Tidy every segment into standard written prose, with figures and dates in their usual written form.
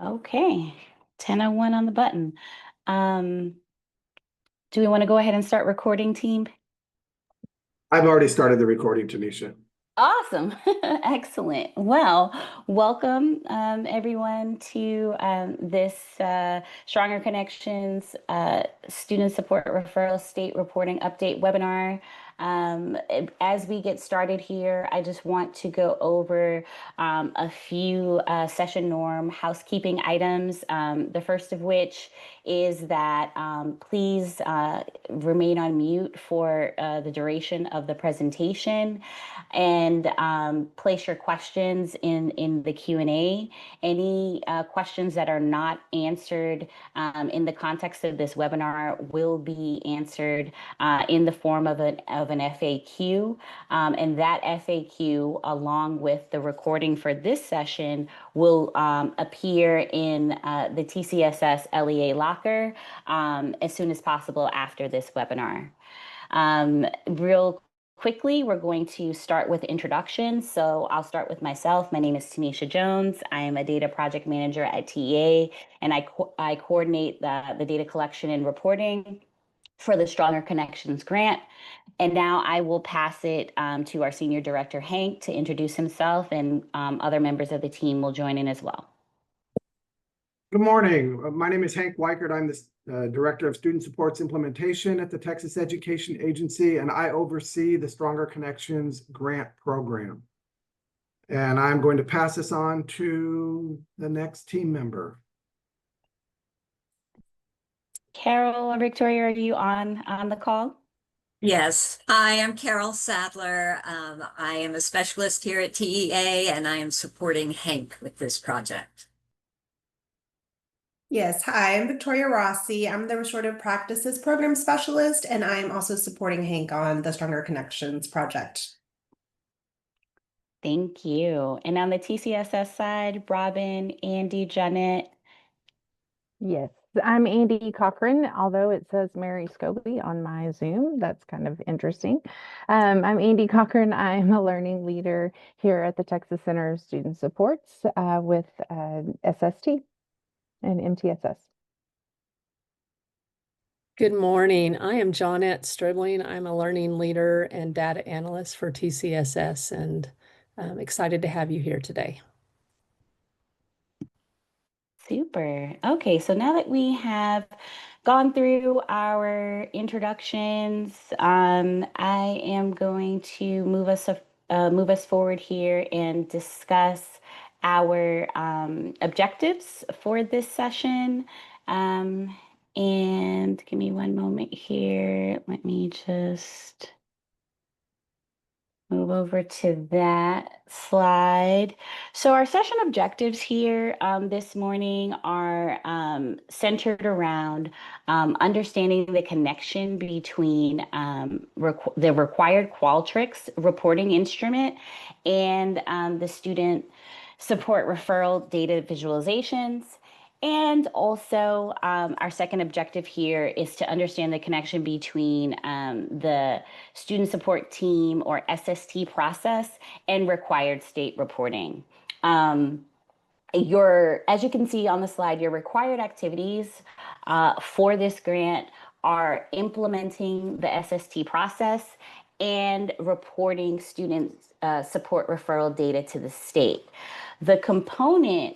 Okay, 10:01 on the button. Um, do we want to go ahead and start recording, team? I've already started the recording, Tanisha. Awesome. Excellent. Well, welcome everyone to this Stronger Connections Student Support Referral State Reporting Update webinar. As we get started here, I just want to go over a few session norm housekeeping items. The first of which is that please remain on mute for the duration of the presentation and place your questions in the Q&A. Any questions that are not answered in the context of this webinar will be answered in the form of an FAQ. And that FAQ, along with the recording for this session, will appear in the TCSS LEA locker as soon as possible after this webinar. Real quickly, we're going to start with introductions. So I'll start with myself. My name is Tanisha Jones. I am a data project manager at TEA, and I coordinate the data collection and reporting for the Stronger Connections grant. And now I will pass it to our senior director, Hank, to introduce himself, and other members of the team will join in as well. Good morning. My name is Hank Weichert. I'm the Director of Student Supports Implementation at the Texas Education Agency, and I oversee the Stronger Connections grant program. And I'm going to pass this on to the next team member. Carol or Victoria, are you on the call? Yes, I am Carol Sadler. I am a specialist here at TEA, and I am supporting Hank with this project. Yes, hi, I'm Victoria Rossi. I'm the Restorative Practices Program Specialist, and I'm also supporting Hank on the Stronger Connections project. Thank you. And on the TCSS side, Robin, Andy, Janet. Yes, I'm Andy Cochran, although it says Mary Scobie on my Zoom. That's kind of interesting. I'm Andy Cochran. I'm a learning leader here at the Texas Center of Student Supports with SST and MTSS. Good morning. I am Johnette Stribling. I'm a learning leader and data analyst for TCSS, and I'm excited to have you here today. Super. Okay, so now that we have gone through our introductions, I am going to move us forward here and discuss our objectives for this session. And give me one moment here. Let me just move over to that slide. So our session objectives here this morning are centered around understanding the connection between the required Qualtrics reporting instrument and the student support referral data visualizations. And also, our second objective here is to understand the connection between the student support team or SST process and required state reporting. As you can see on the slide, your required activities for this grant are implementing the SST process and reporting student support referral data to the state. The component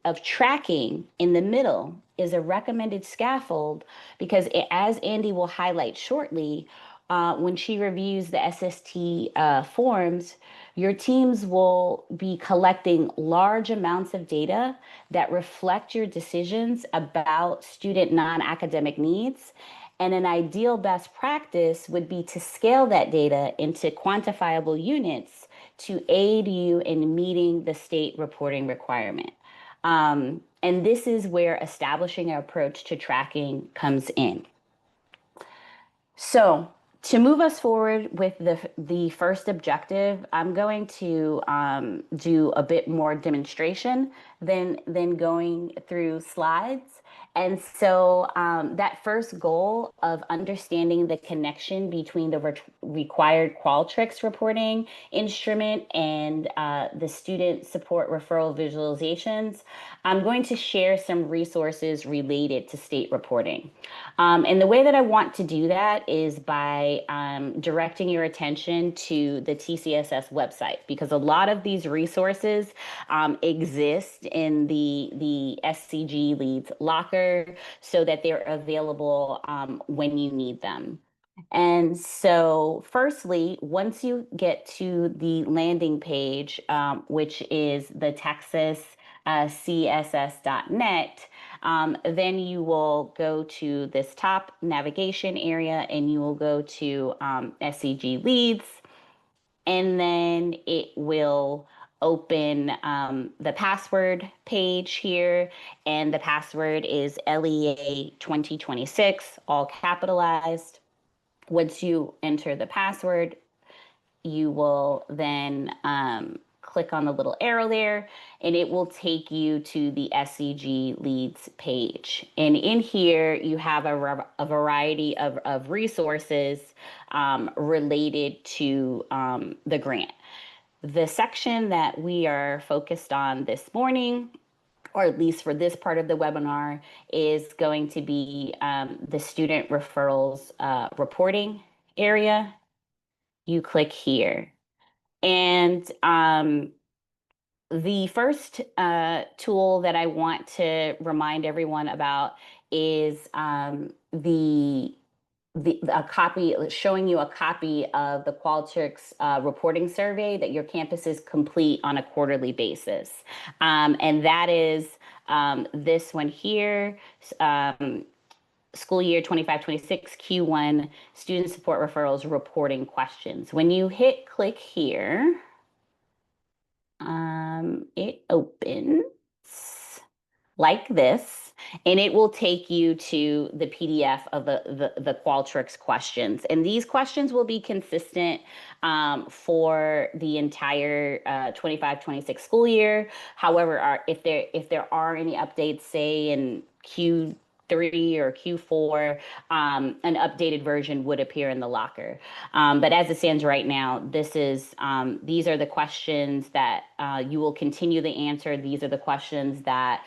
of tracking in the middle is a recommended scaffold because as Andy will highlight shortly, when she reviews the SST forms, your teams will be collecting large amounts of data that reflect your decisions about student non-academic needs. And an ideal best practice would be to scale that data into quantifiable units to aid you in meeting the state reporting requirement. And this is where establishing an approach to tracking comes in. So To move us forward with the first objective, I'm going to do a bit more demonstration than going through slides. And so that first goal of understanding the connection between the required Qualtrics reporting instrument and the student support referral visualizations, I'm going to share some resources related to state reporting. And the way that I want to do that is by directing your attention to the TCSS website, because a lot of these resources exist in the SCG Leads locker so that they're available when you need them. And so, firstly, once you get to the landing page, which is the Texas CSS.net, then you will go to this top navigation area and you will go to SCG Leads, and then it will open the password page here, and the password is LEA 2026, all capitalized. Once you enter the password, you will then click on the little arrow there, and it will take you to the SCG Leads page. And in here, you have a variety of resources related to the grant. The section that we are focused on this morning, or at least for this part of the webinar, is going to be the student referrals reporting area. You click here. And the first tool that I want to remind everyone about is a copy, showing you a copy of the Qualtrics reporting survey that your campuses complete on a quarterly basis. And that is this one here. School year 25-26 Q1 student support referrals reporting questions. When you hit click here, it opens like this, and it will take you to the PDF of the Qualtrics questions. And these questions will be consistent for the entire 25-26 school year. However, if there are any updates, say in Q3 or Q4, an updated version would appear in the locker. But as it stands right now, these are the questions that you will continue to answer. These are the questions that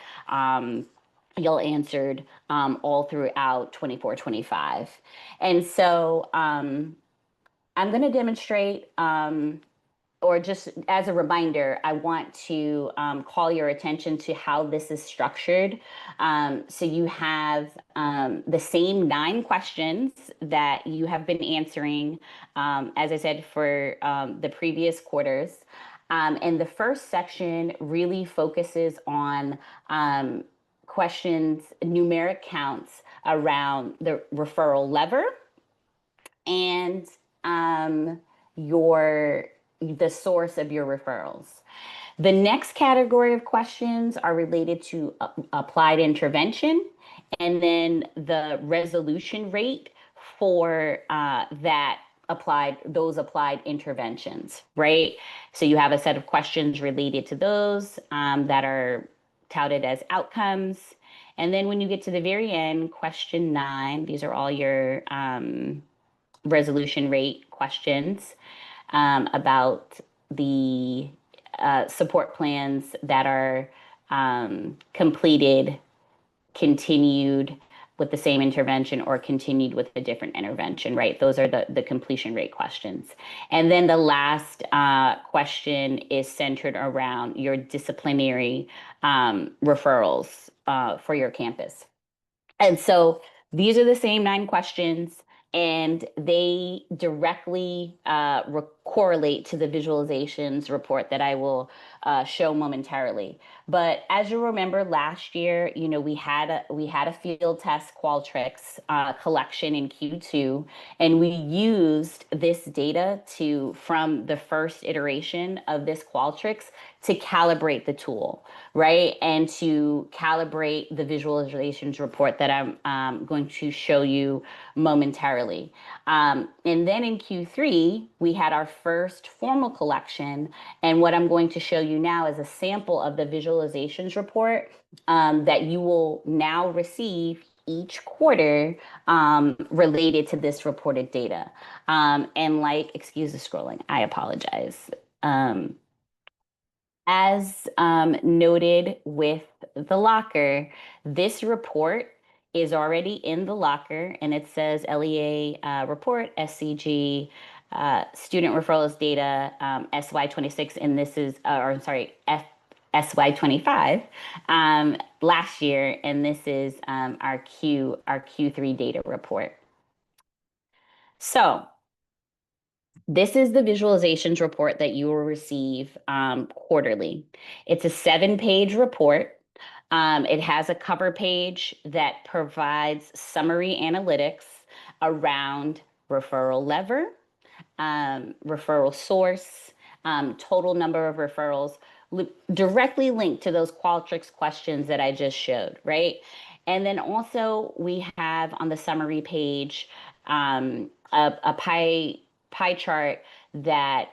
you'll answered all throughout 24-25. And so I'm going to demonstrate, or just as a reminder, I want to call your attention to how this is structured. So you have the same 9 questions that you have been answering, as I said, for the previous quarters. And the first section really focuses on questions, numeric counts around the referral lever and the source of your referrals. The next category of questions are related to applied intervention, and then the resolution rate for those applied interventions, right? So you have a set of questions related to those that are touted as outcomes. And then when you get to the very end, question 9, these are all your resolution rate questions about the support plans that are completed, continued with the same intervention, or continued with a different intervention, right? Those are the completion rate questions. And then the last question is centered around your disciplinary referrals for your campus. And so these are the same 9 questions, and they directly correlate to the visualizations report that I will show momentarily. But as you remember, last year, we had a field test Qualtrics collection in Q2, and we used this data from the first iteration of this Qualtrics to calibrate the tool, right? And to calibrate the visualizations report that I'm going to show you momentarily. And then in Q3, we had our first formal collection. And what I'm going to show you now is a sample of the visualizations report that you will now receive each quarter related to this reported data. Excuse the scrolling, I apologize. As noted with the locker, this report is already in the locker, and it says LEA report, SCG, student referrals data, SY26, and this is, SY25 last year, and this is our Q3 data report. So this is the visualizations report that you will receive quarterly. It's a 7-page report. It has a cover page that provides summary analytics around referral lever, referral source, total number of referrals, directly linked to those Qualtrics questions that I just showed, right? And then also we have on the summary page a pie chart that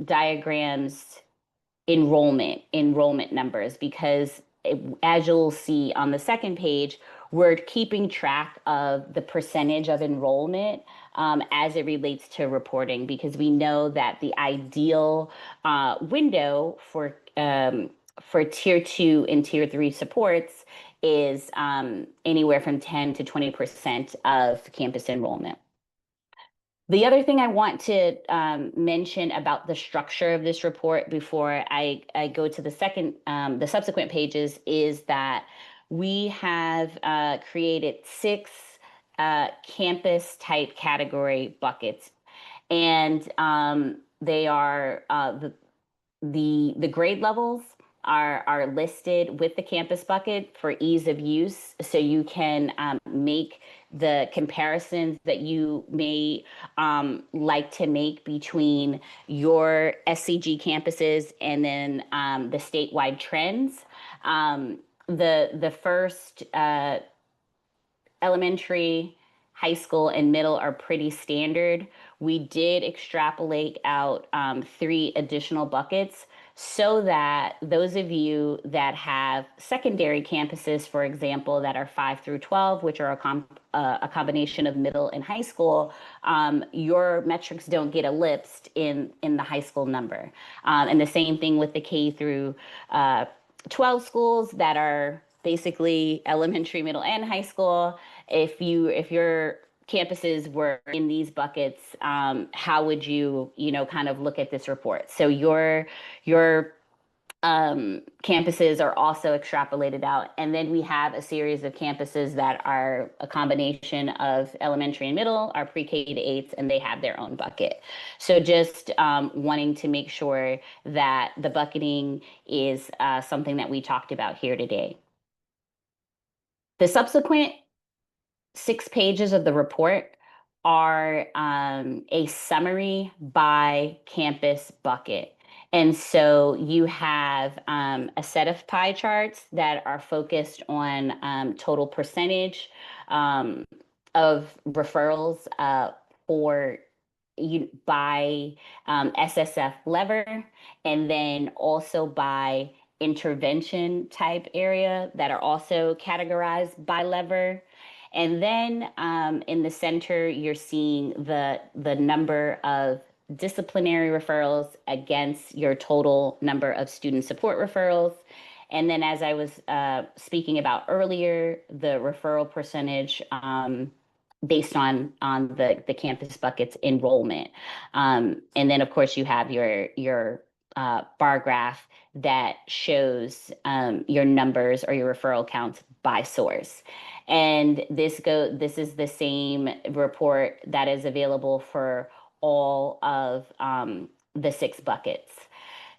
diagrams enrollment numbers, because as you'll see on the second page, we're keeping track of the percentage of enrollment as it relates to reporting, because we know that the ideal window for tier 2 and tier 3 supports is anywhere from 10 to 20% of campus enrollment. The other thing I want to mention about the structure of this report before I go to the subsequent pages is that we have created 6 campus type category buckets, and they are the grade levels are listed with the campus bucket for ease of use, so you can make the comparisons that you may like to make between your SCG campuses and then the statewide trends. The first elementary, high school, and middle are pretty standard. We did extrapolate out 3 additional buckets so that those of you that have secondary campuses, for example, that are 5 through 12, which are a combination of middle and high school, your metrics don't get ellipsed in the high school number. And the same thing with the K through 12 schools that are basically elementary, middle, and high school. If your campuses were in these buckets, how would you kind of look at this report? So your campuses are also extrapolated out. And then we have a series of campuses that are a combination of elementary and middle, are pre-K to 8s, and they have their own bucket. So just wanting to make sure that the bucketing is something that we talked about here today. The subsequent 6 pages of the report are a summary by campus bucket. And so you have a set of pie charts that are focused on total percentage of referrals by SSF lever, and then also by intervention type area that are also categorized by lever. And then in the center, you're seeing the number of disciplinary referrals against your total number of student support referrals. And then, as I was speaking about earlier, the referral percentage based on the campus buckets enrollment. And then, of course, you have your bar graph that shows your numbers or your referral counts by source. And this is the same report that is available for all of the 6 buckets.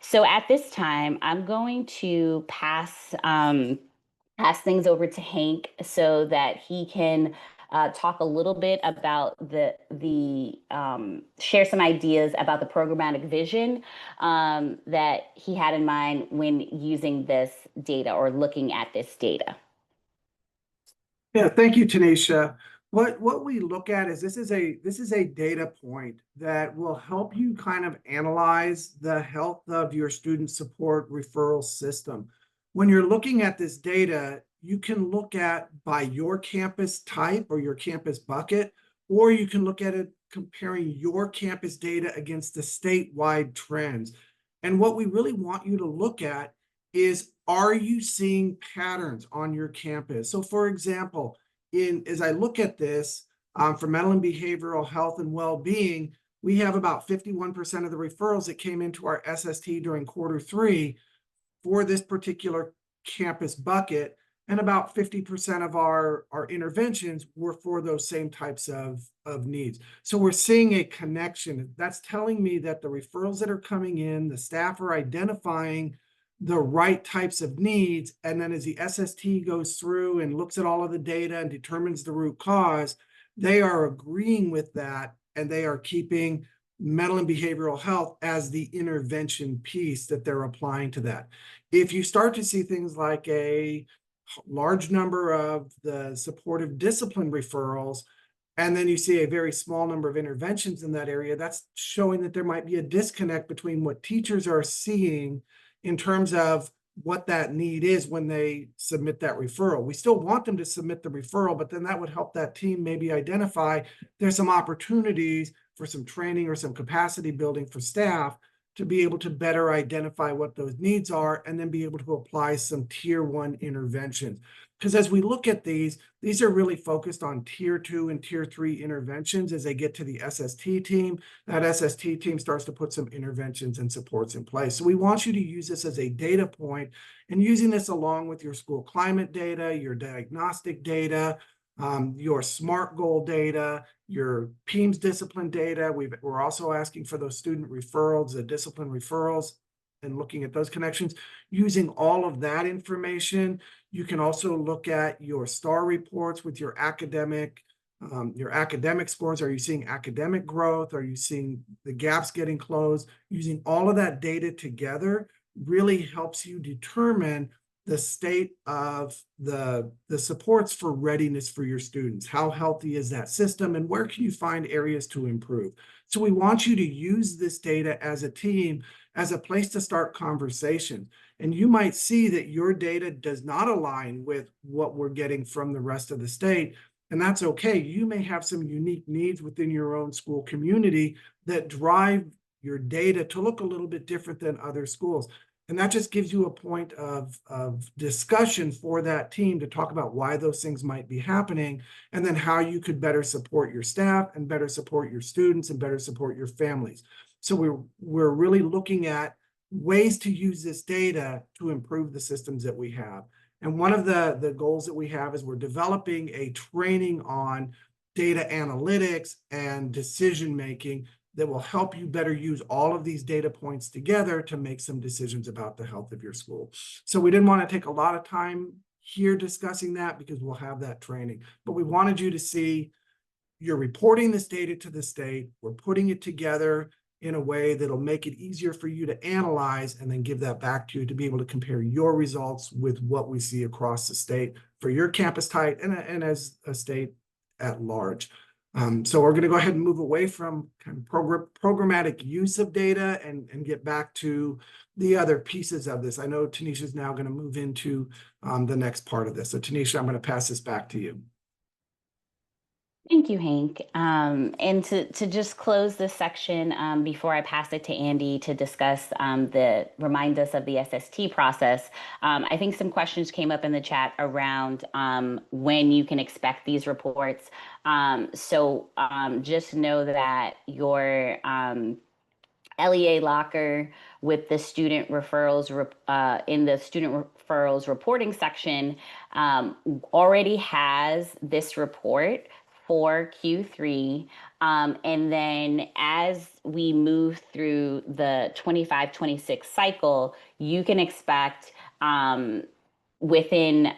So at this time, I'm going to pass things over to Hank so that he can talk a little bit about share some ideas about the programmatic vision that he had in mind when using this data or looking at this data. Yeah, thank you, Tanisha. What we look at is this is a data point that will help you kind of analyze the health of your student support referral system. When you're looking at this data, you can look at by your campus type or your campus bucket, or you can look at it comparing your campus data against the statewide trends. And what we really want you to look at is, are you seeing patterns on your campus? So for example, as I look at this, for mental and behavioral health and well-being, we have about 51% of the referrals that came into our SST during Q3 for this particular campus bucket, and about 50% of our interventions were for those same types of needs. So we're seeing a connection. That's telling me that the referrals that are coming in, the staff are identifying the right types of needs, and then as the SST goes through and looks at all of the data and determines the root cause, they are agreeing with that, and they are keeping mental and behavioral health as the intervention piece that they're applying to that. If you start to see things like a large number of the supportive discipline referrals, and then you see a very small number of interventions in that area, that's showing that there might be a disconnect between what teachers are seeing in terms of what that need is when they submit that referral. We still want them to submit the referral, but then that would help that team maybe identify there's some opportunities for some training or some capacity building for staff to be able to better identify what those needs are, and then be able to apply some tier 1 interventions. Because as we look at these are really focused on tier 2 and tier 3 interventions. As they get to the SST team, that SST team starts to put some interventions and supports in place. So we want you to use this as a data point, and using this along with your school climate data, your diagnostic data, your SMART goal data, your PEAMS discipline data. We're also asking for those student referrals, the discipline referrals, and looking at those connections. Using all of that information, you can also look at your STAR reports with your academic scores. Are you seeing academic growth? Are you seeing the gaps getting closed? Using all of that data together really helps you determine the state of the supports for readiness for your students. How healthy is that system, and where can you find areas to improve? So we want you to use this data as a team, as a place to start conversation. And you might see that your data does not align with what we're getting from the rest of the state, and that's okay. You may have some unique needs within your own school community that drive your data to look a little bit different than other schools. And that just gives you a point of discussion for that team to talk about why those things might be happening, and then how you could better support your staff and better support your students and better support your families. So we're really looking at ways to use this data to improve the systems that we have. And one of the goals that we have is we're developing a training on data analytics and decision-making that will help you better use all of these data points together to make some decisions about the health of your school. So we didn't want to take a lot of time here discussing that, because we'll have that training. But we wanted you to see you're reporting this data to the state. We're putting it together in a way that'll make it easier for you to analyze and then give that back to you to be able to compare your results with what we see across the state for your campus type and as a state at large. So we're going to go ahead and move away from kind of programmatic use of data and get back to the other pieces of this. I know Tanisha is now going to move into the next part of this. So Tanisha, I'm going to pass this back to you. Thank you, Hank. And to just close this section before I pass it to Andy to discuss remind us of the SST process, I think some questions came up in the chat around when you can expect these reports. So just know that your LEA locker with the student referrals in the student referrals reporting section already has this report for Q3. And then as we move through the 25-26 cycle, you can expect within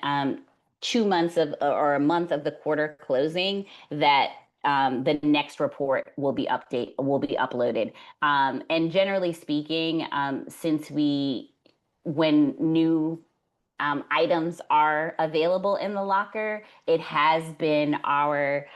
2 months of or a month of the quarter closing that the next report will be uploaded. And generally speaking, since when new items are available in the locker, it has been a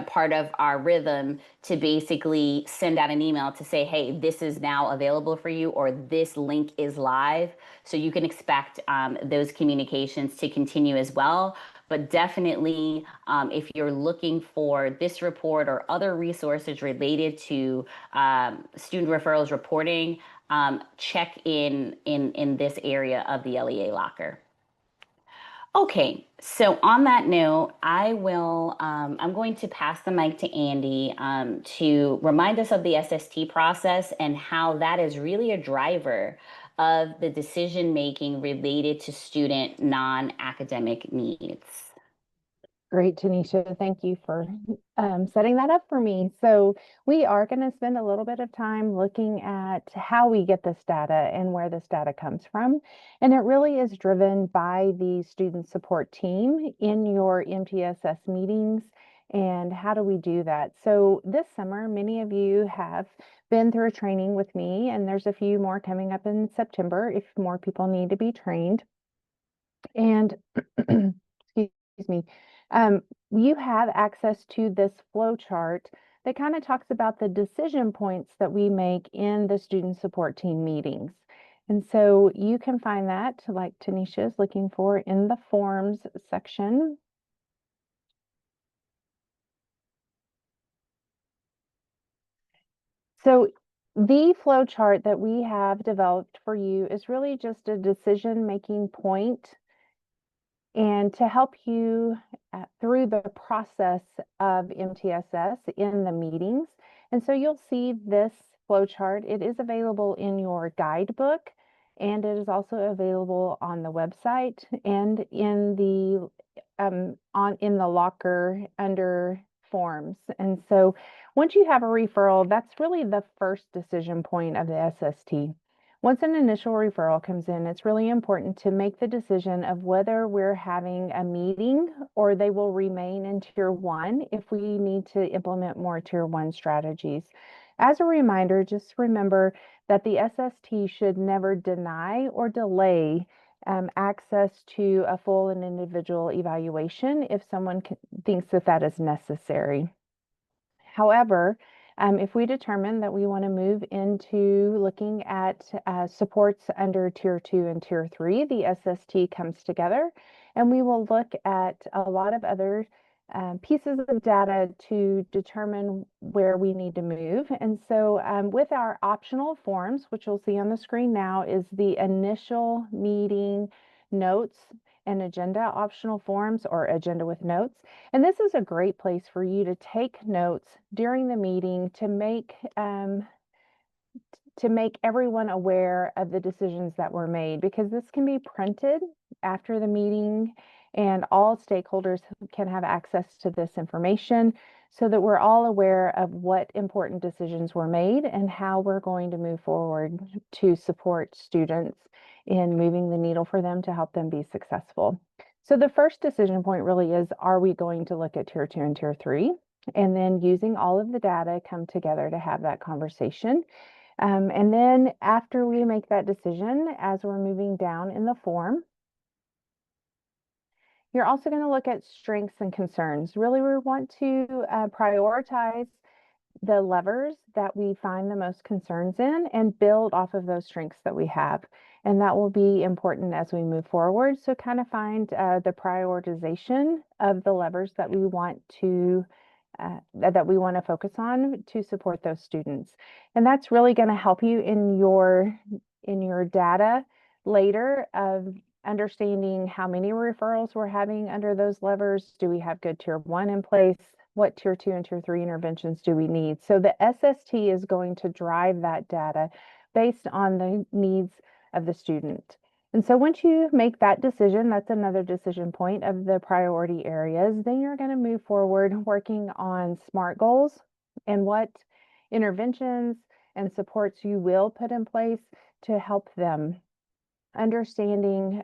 part of our rhythm to basically send out an email to say, hey, this is now available for you, or this link is live. So you can expect those communications to continue as well. But definitely, if you're looking for this report or other resources related to student referrals reporting, check in this area of the LEA locker. Okay, so on that note, I'm going to pass the mic to Andy to remind us of the SST process and how that is really a driver of the decision making related to student non-academic needs. Great, Tanisha. Thank you for setting that up for me. So we are going to spend a little bit of time looking at how we get this data and where this data comes from. And it really is driven by the student support team in your MTSS meetings. And how do we do that? So this summer, many of you have been through a training with me, and there's a few more coming up in September if more people need to be trained. And excuse me, you have access to this flow chart that kind of talks about the decision points that we make in the student support team meetings. And so you can find that, like Tanisha is looking for, in the forms section. So the flow chart that we have developed for you is really just a decision-making point and to help you through the process of MTSS in the meetings. And so you'll see this flowchart. It is available in your guidebook, and it is also available on the website and in the locker under forms. And so once you have a referral, that's really the first decision point of the SST. Once an initial referral comes in, it's really important to make the decision of whether we're having a meeting or they will remain in Tier 1 if we need to implement more Tier 1 strategies. As a reminder, just remember that the SST should never deny or delay access to a full and individual evaluation if someone thinks that that is necessary. However, if we determine that we want to move into looking at supports under Tier 2 and Tier 3, the SST comes together, and we will look at a lot of other pieces of data to determine where we need to move. And so with our optional forms, which you'll see on the screen now, is the initial meeting notes and agenda optional forms, or agenda with notes. And this is a great place for you to take notes during the meeting to make everyone aware of the decisions that were made, because this can be printed after the meeting and all stakeholders can have access to this information so that we're all aware of what important decisions were made and how we're going to move forward to support students in moving the needle for them to help them be successful. So the first decision point really is, are we going to look at Tier 2 and Tier 3? And then using all of the data come together to have that conversation. And then after we make that decision, as we're moving down in the form, you're also going to look at strengths and concerns. Really, we want to prioritize the levers that we find the most concerns in and build off of those strengths that we have. And that will be important as we move forward. So kind of find the prioritization of the levers that we want to focus on to support those students. And that's really going to help you in your data later of understanding how many referrals we're having under those levers. Do we have good Tier 1 in place? What Tier 2 and Tier 3 interventions do we need? So the SST is going to drive that data based on the needs of the student. And so once you make that decision, that's another decision point of the priority areas, then you're going to move forward working on SMART goals and what interventions and supports you will put in place to help them. Understanding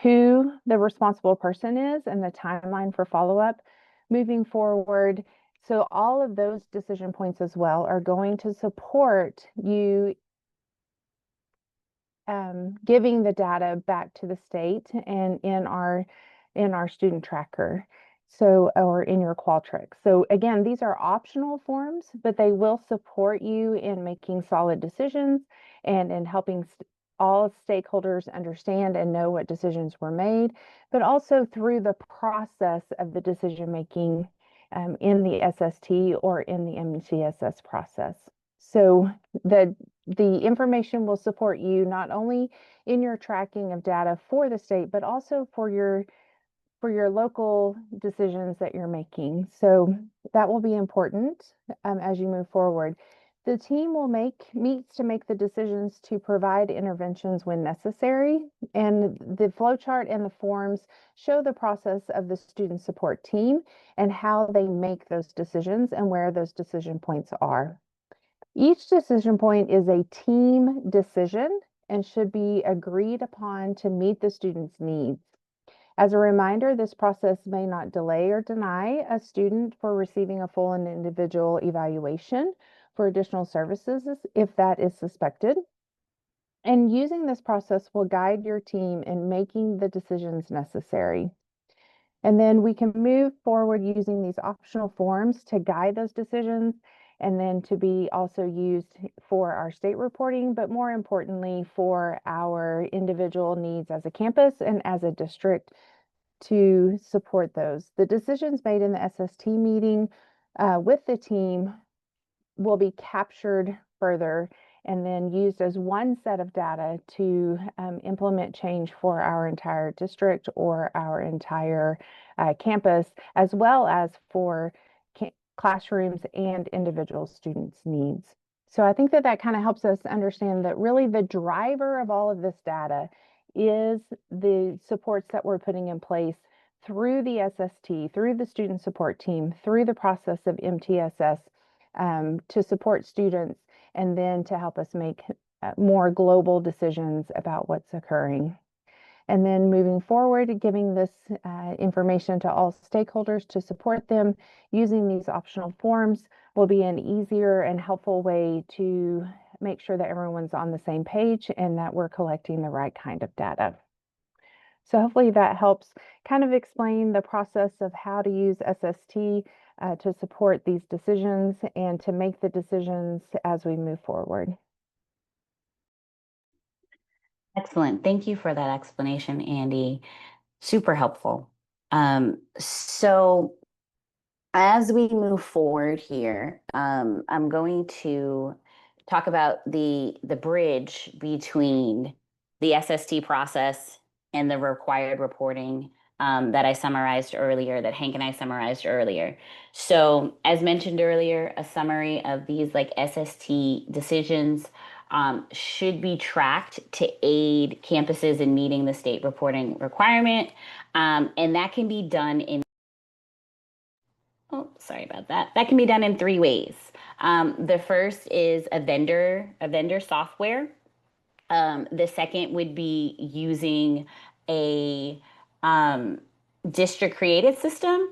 who the responsible person is and the timeline for follow-up moving forward. So all of those decision points as well are going to support you giving the data back to the state and in our student tracker. So, or in your Qualtrics. So again, these are optional forms, but they will support you in making solid decisions and in helping all stakeholders understand and know what decisions were made, but also through the process of the decision making in the SST or in the MTSS process. So the information will support you not only in your tracking of data for the state, but also for your local decisions that you're making. So that will be important as you move forward. The team will meets to make the decisions to provide interventions when necessary, and the flowchart and the forms show the process of the student support team and how they make those decisions and where those decision points are. Each decision point is a team decision and should be agreed upon to meet the student's needs. As a reminder, this process may not delay or deny a student for receiving a full and individual evaluation for additional services if that is suspected. And using this process will guide your team in making the decisions necessary. And then we can move forward using these optional forms to guide those decisions and then to be also used for our state reporting, but more importantly for our individual needs as a campus and as a district to support those. The decisions made in the SST meeting with the team will be captured further and then used as one set of data to implement change for our entire district or our entire campus, as well as for classrooms and individual students' needs. So I think that that kind of helps us understand that really the driver of all of this data is the supports that we're putting in place through the SST, through the student support team, through the process of MTSS to support students and then to help us make more global decisions about what's occurring. And then moving forward, giving this information to all stakeholders to support them using these optional forms will be an easier and helpful way to make sure that everyone's on the same page and that we're collecting the right kind of data. So hopefully that helps kind of explain the process of how to use SST to support these decisions and to make the decisions as we move forward. Excellent. Thank you for that explanation, Andy. Super helpful. So as we move forward here, I'm going to talk about the bridge between the SST process and the required reporting that I summarized earlier, that Hank and I summarized earlier. So as mentioned earlier, a summary of these like SST decisions should be tracked to aid campuses in meeting the state reporting requirement. And that can be done in sorry about that. That can be done in 3 ways. The first is a vendor software. The second would be using a district created system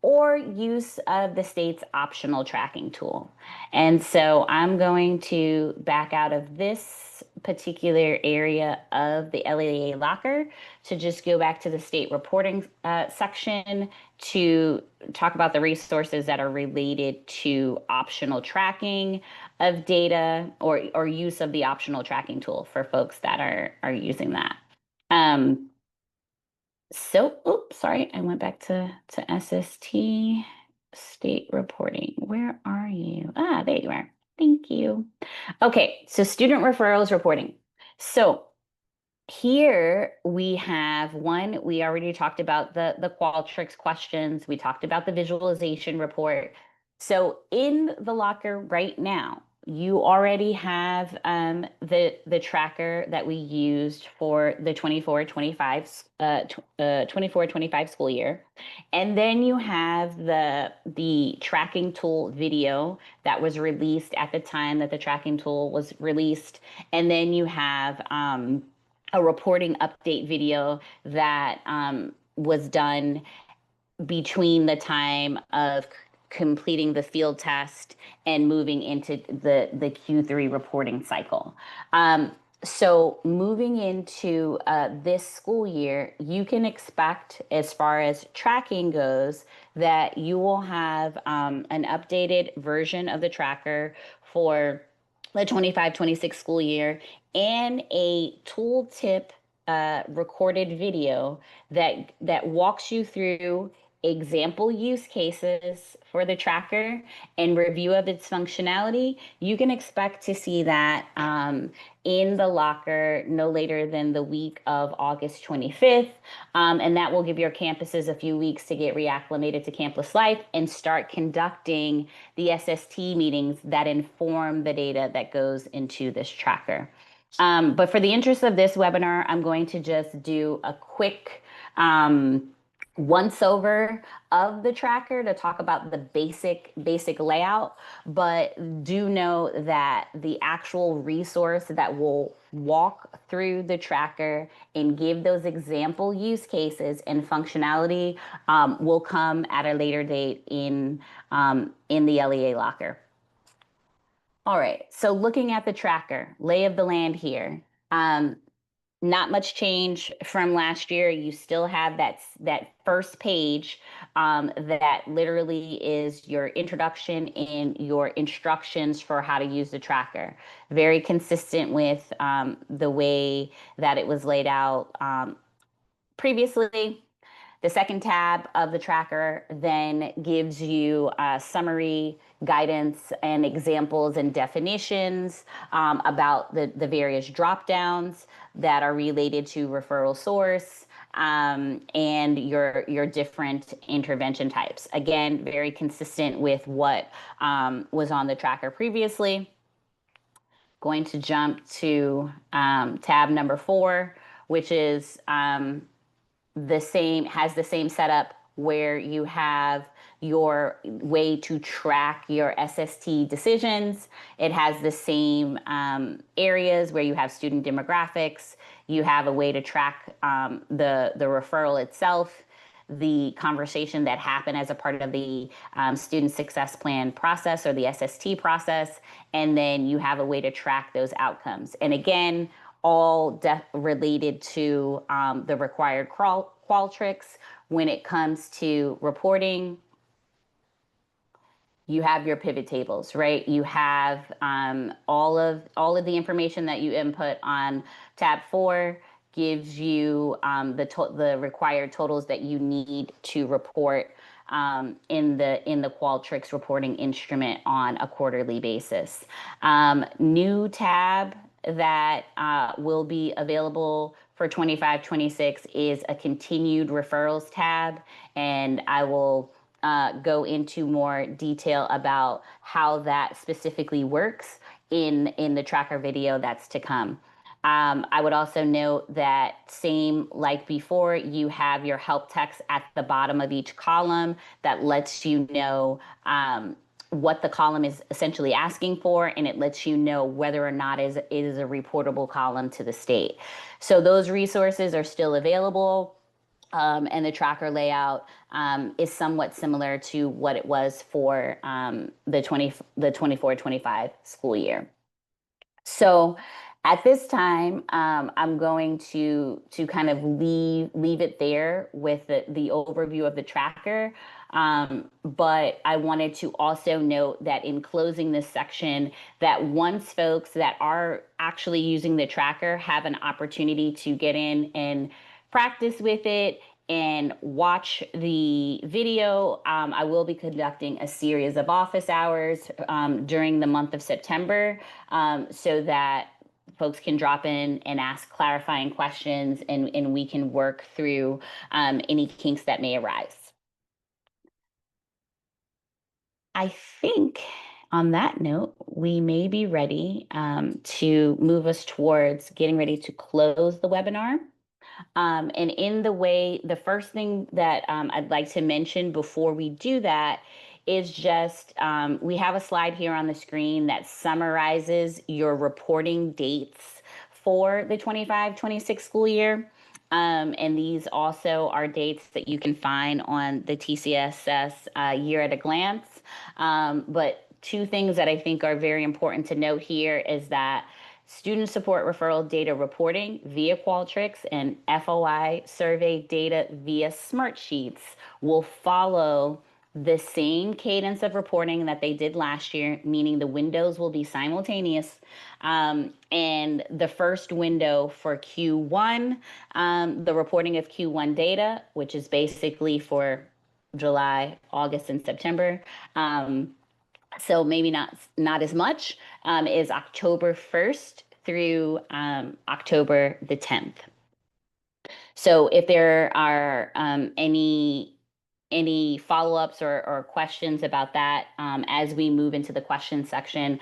or use of the state's optional tracking tool. And so I'm going to back out of this particular area of the LEA locker to just go back to the state reporting section to talk about the resources that are related to optional tracking of data or use of the optional tracking tool for folks that are using that. So, oops, sorry, I went back to SST state reporting. Where are you? Ah, there you are. Thank you. Okay, so student referrals reporting. So here we have one, we already talked about the Qualtrics questions. We talked about the visualization report. So in the locker right now, you already have the tracker that we used for the 24-25 school year. And then you have the tracking tool video that was released at the time that the tracking tool was released. And then you have a reporting update video that was done between the time of completing the field test and moving into the Q3 reporting cycle. So moving into this school year, you can expect, as far as tracking goes, that you will have an updated version of the tracker for the 25-26 school year and a tooltip recorded video that walks you through example use cases for the tracker and review of its functionality. You can expect to see that in the locker no later than the week of August 25th. And that will give your campuses a few weeks to get reacclimated to campus life and start conducting the SST meetings that inform the data that goes into this tracker. But for the interest of this webinar, I'm going to just do a quick once over of the tracker to talk about the basic layout, but do know that the actual resource that will walk through the tracker and give those example use cases and functionality will come at a later date in the LEA locker. All right, so looking at the tracker, lay of the land here. Not much change from last year. You still have that first page that literally is your introduction and your instructions for how to use the tracker. Very consistent with the way that it was laid out previously. The second tab of the tracker then gives you summary guidance and examples and definitions about the various drop downs that are related to referral source and your different intervention types. Again, very consistent with what was on the tracker previously. Going to jump to tab number 4, which is has the same setup where you have your way to track your SST decisions. It has the same areas where you have student demographics. You have a way to track the referral itself, the conversation that happened as a part of the student success plan process or the SST process, and then you have a way to track those outcomes. And again, all related to the required Qualtrics. When it comes to reporting, you have your pivot tables, right? You have all of the information that you input on tab 4 gives you the required totals that you need to report in the Qualtrics reporting instrument on a quarterly basis. New tab that will be available for 25-26 is a continued referrals tab, and I will go into more detail about how that specifically works in the tracker video that's to come. I would also note that same like before, you have your help text at the bottom of each column that lets you know what the column is essentially asking for, and it lets you know whether or not it is a reportable column to the state. So those resources are still available. And the tracker layout is somewhat similar to what it was for the 24-25 school year. So at this time, I'm going to kind of leave it there with the overview of the tracker. But I wanted to also note that in closing this section, that once folks that are actually using the tracker have an opportunity to get in and practice with it and watch the video, I will be conducting a series of office hours during the month of September so that folks can drop in and ask clarifying questions and we can work through any kinks that may arise. I think on that note, we may be ready to move us towards getting ready to close the webinar. And in the way, the first thing that I'd like to mention before we do that is just we have a slide here on the screen that summarizes your reporting dates for the 25-26 school year. And these also are dates that you can find on the TCSS year at a glance. But two things that I think are very important to note here is that student support referral data reporting via Qualtrics and FOI survey data via Smartsheets will follow the same cadence of reporting that they did last year, meaning the windows will be simultaneous. And the first window for Q1, the reporting of Q1 data, which is basically for July, August, and September. So maybe not as much, is October 1st through October the 10th. So if there are any follow-ups or questions about that as we move into the question section,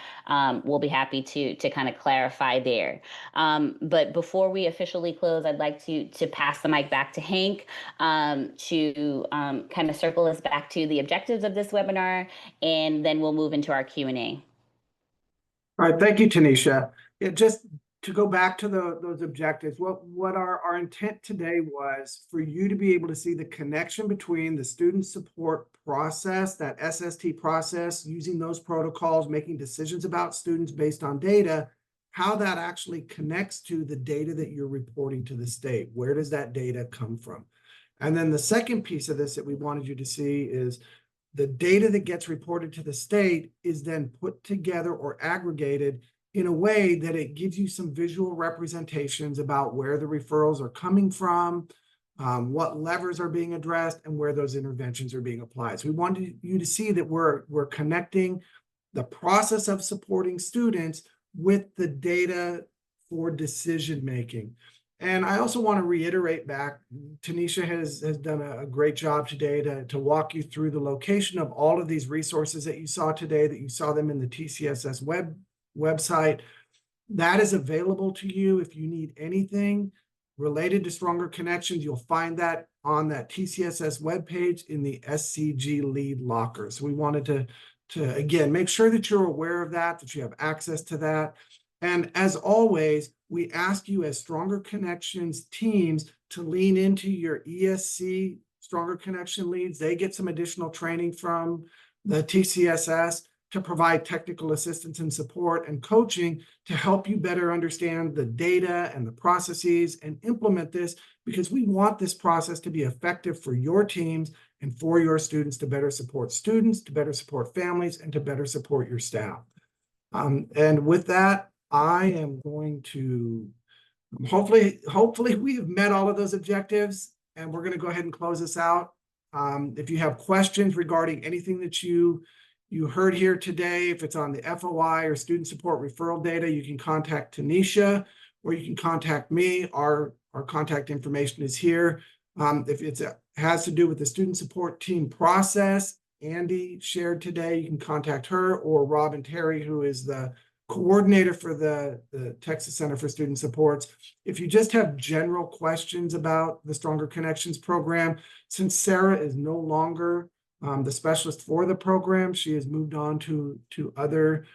we'll be happy to kind of clarify there. But before we officially close, I'd like to pass the mic back to Hank to kind of circle us back to the objectives of this webinar, and then we'll move into our Q&A. All right, thank you, Tanisha. Yeah, just to go back to those objectives, what our intent today was for you to be able to see the connection between the student support process, that SST process, using those protocols, making decisions about students based on data, how that actually connects to the data that you're reporting to the state. Where does that data come from? And then the second piece of this that we wanted you to see is the data that gets reported to the state is then put together or aggregated in a way that it gives you some visual representations about where the referrals are coming from, what levers are being addressed, and where those interventions are being applied. So we wanted you to see that we're connecting the process of supporting students with the data for decision making. And I also want to reiterate back, Tanisha has done a great job today to walk you through the location of all of these resources that you saw today, that you saw them in the TCSS website. That is available to you if you need anything related to Stronger Connections. You'll find that on that TCSS webpage in the SCG lead locker. So we wanted to again, make sure that you're aware of that you have access to that. And as always, we ask you as Stronger Connections teams to lean into your ESC Stronger Connection leads. They get some additional training from the TCSS to provide technical assistance and support and coaching to help you better understand the data and the processes and implement this, because we want this process to be effective for your teams and for your students, to better support students, to better support families, and to better support your staff. And with that, I am going to hopefully we have met all of those objectives, and we're going to go ahead and close this out. If you have questions regarding anything that you heard here today, if it's on the FOI or student support referral data, you can contact Tanisha or you can contact me. Our contact information is here. If it has to do with the student support team process, Andy shared today, you can contact her, or Rob and Terry, who is the coordinator for the Texas Center for Student Supports. If you just have general questions about the Stronger Connections program, since Sarah is no longer the specialist for the program, she has moved on to other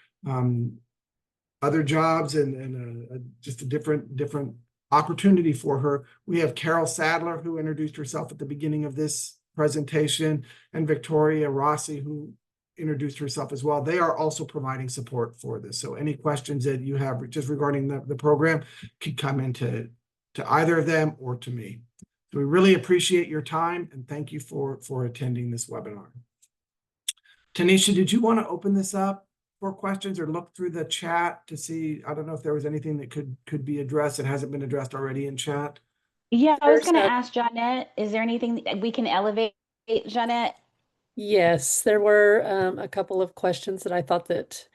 jobs and just a different opportunity for her. We have Carol Sadler, who introduced herself at the beginning of this presentation, and Victoria Rossi, who introduced herself as well. They are also providing support for this. So any questions that you have just regarding the program can come into either of them or to me. So we really appreciate your time, and thank you for attending this webinar. Tanisha, did you want to open this up for questions or look through the chat to see? I don't know if there was anything that could be addressed that hasn't been addressed already in chat. Yeah, I was There's going to a- ask Jeanette, is there anything that we can elevate, Jeanette? Yes, there were a couple of questions that I thought that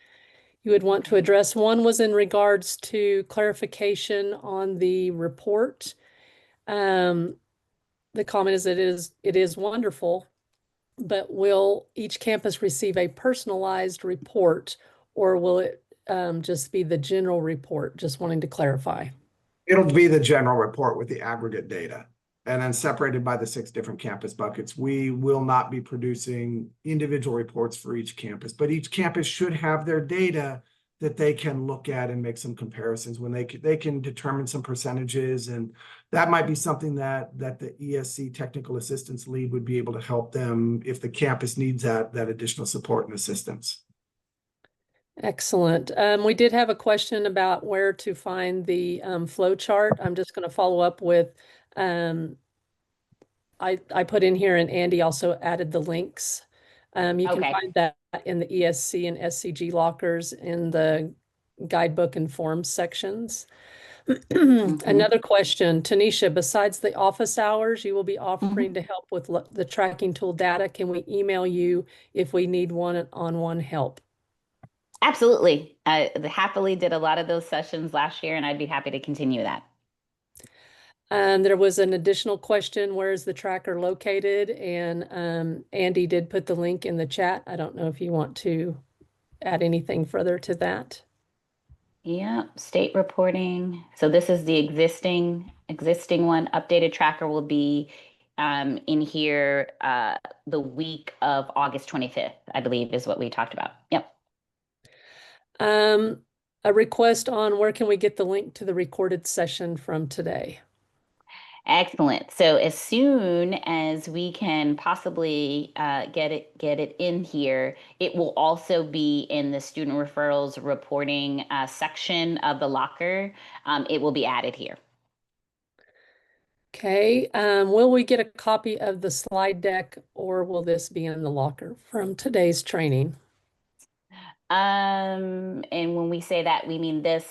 you would want to address. One was in regards to clarification on the report. The comment is it is wonderful but will each campus receive a personalized report, or will it just be the general report? Just wanting to clarify. It'll be the general report with the aggregate data, and then separated by the 6 different campus buckets. We will not be producing individual reports for each campus, but each campus should have their data that they can look at and make some comparisons when they can determine some percentages. And that might be something that the ESC technical assistance lead would be able to help them if the campus needs that additional support and assistance. Excellent. We did have a question about where to find the flow chart. I'm just going to follow up with, I put in here, and Andy also added the links. You can Okay. find that in the ESC and SCG lockers in the guidebook and forms sections. Another question, Tanisha, besides the office hours you will be offering to help with the tracking tool data, can we email you if we need one-on-one help? Absolutely. I happily did a lot of those sessions last year, and I'd be happy to continue that. And there was an additional question, where is the tracker located? And Andy did put the link in the chat. I don't know if you want to add anything further to that. Yeah, state reporting. So this is the existing one. Updated tracker will be in here the week of August 25th, I believe is what we talked about. Yep. A request on where can we get the link to the recorded session from today? Excellent. So as soon as we can possibly get it in here, it will also be in the student referrals reporting section of the locker. It will be added here. Okay. Will we get a copy of the slide deck, or will this be in the locker from today's training? And when we say that, we mean this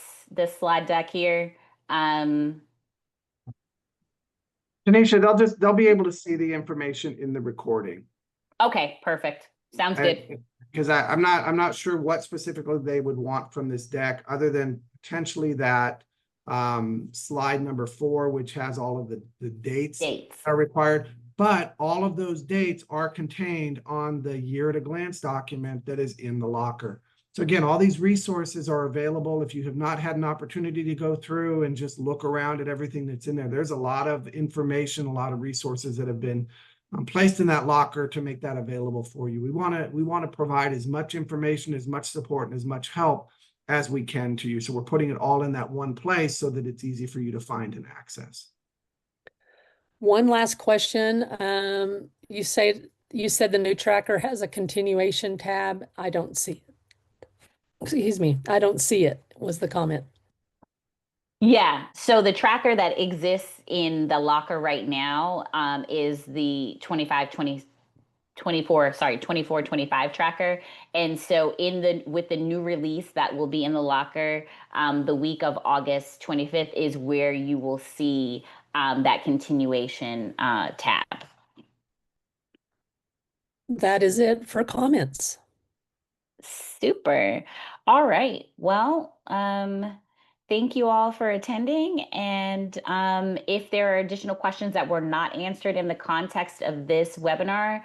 slide deck here. Tanisha, they'll be able to see the information in the recording. Okay, perfect. Sounds good. Because I'm not sure what specifically they would want from this deck, other than potentially that slide number 4, which has all of the dates are required. But all of those dates are contained on the year at a glance document that is in the locker. So again, all these resources are available. If you have not had an opportunity to go through and just look around at everything that's in there, there's a lot of information, a lot of resources that have been placed in that locker to make that available for you. We want to provide as much information, as much support, and as much help as we can to you. So we're putting it all in that one place so that it's easy for you to find and access. One last question. You said the new tracker has a continuation tab. I don't see it. Excuse me, I don't see it, was the comment. Yeah, so the tracker that exists in the locker right now is the 24-25 tracker. And so with the new release that will be in the locker the week of August 25th is where you will see that continuation tab. That is it for comments. Super. All right. Well, thank you all for attending. And if there are additional questions that were not answered in the context of this webinar,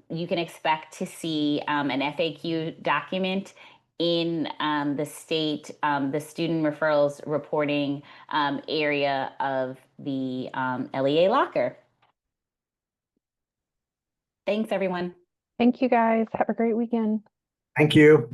you can expect to see an FAQ document in the student referrals reporting area of the LEA locker. Thanks, everyone. Thank you guys. Have a great weekend. Thank you.